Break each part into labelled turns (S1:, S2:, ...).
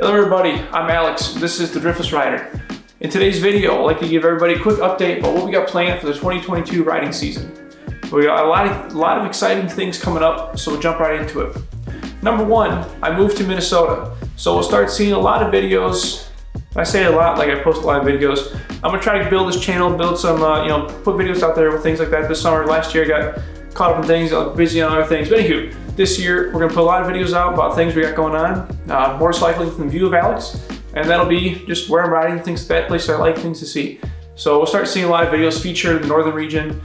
S1: Hello everybody, I'm Alex. This is the Driftless Rider. In today's video, I'd like to give everybody a quick update about what we got planned for the 2022 riding season. We got a lot of exciting things coming up, so we'll jump right into it. Number one, I moved to Minnesota, so we'll start seeing a lot of videos. I say a lot, like I post a lot of videos. I'm gonna try to build this channel, build some, put videos out there with things like that this summer. Last year I got caught up in things, I was busy on other things. But anywho, this year we're gonna put a lot of videos out about things we got going on. Motorcycling from the view of Alex, and that'll be just where I'm riding, things like that, places I like, things to see. So we'll start seeing a lot of videos feature the northern region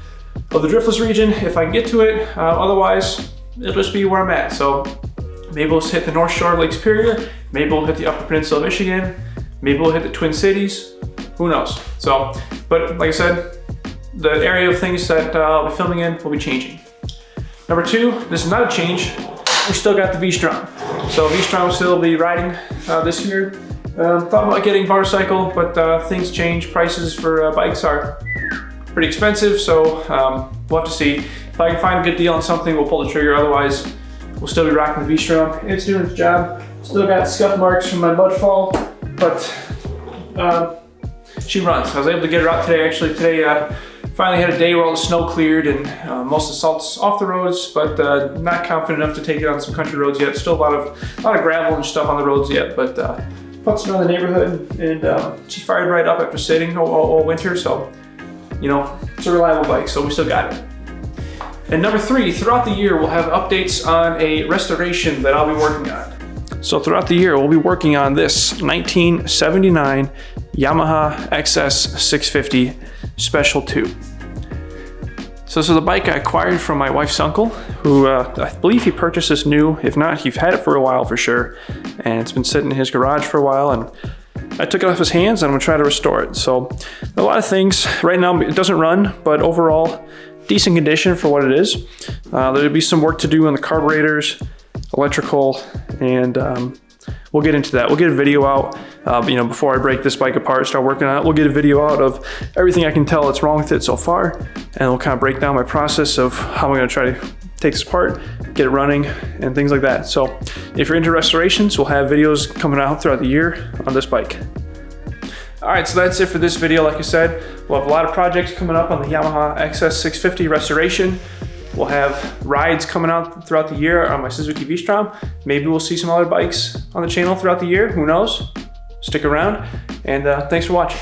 S1: of the Driftless region if I can get to it. Otherwise, it'll just be where I'm at. So maybe we'll hit the North Shore of Lake Superior, maybe we'll hit the Upper Peninsula of Michigan, maybe we'll hit the Twin Cities, who knows. So, but like I said, the area of things that I'll be filming in will be changing. Number two, this is not a change. We still got the V-Strom. So V-Strom will still be riding this year. Thought about getting a motorcycle, but things change. Prices for bikes are pretty expensive, so we'll have to see. If I can find a good deal on something, we'll pull the trigger. Otherwise, we'll still be rocking the V-Strom. It's doing its job. Still got scuff marks from my mud fall, but she runs. I was able to get her out today. Actually, today finally had a day where all the snow cleared and most of the salt's off the roads, but not confident enough to take it on some country roads yet. Still a lot of gravel and stuff on the roads yet, but puts around the neighborhood, and she fired right up after sitting all winter. So, you know, it's a reliable bike, so we still got it. And number three, throughout the year, we'll have updates on a restoration that I'll be working on. So throughout the year, we'll be working on this 1979 Yamaha XS650 Special 2. So this is a bike I acquired from my wife's uncle, who I believe he purchased this new. If not, he's had it for a while for sure. And it's been sitting in his garage for a while, and I took it off his hands and I'm gonna try to restore it. So a lot of things. Right now it doesn't run, but overall, decent condition for what it is. There'll be some work to do on the carburetors, electrical, and we'll get into that. We'll get a video out, before I break this bike apart, start working on it. We'll get a video out of everything I can tell that's wrong with it so far, and we'll kind of break down my process of how I'm gonna try to take this apart, get it running, and things like that. So if you're into restorations, we'll have videos coming out throughout the year on this bike. All right, so that's it for this video. Like I said, we'll have a lot of projects coming up on the Yamaha XS650 restoration. We'll have rides coming out throughout the year on my Suzuki V-Strom. Maybe we'll see some other bikes on the channel throughout the year, who knows? Stick around, and thanks for watching.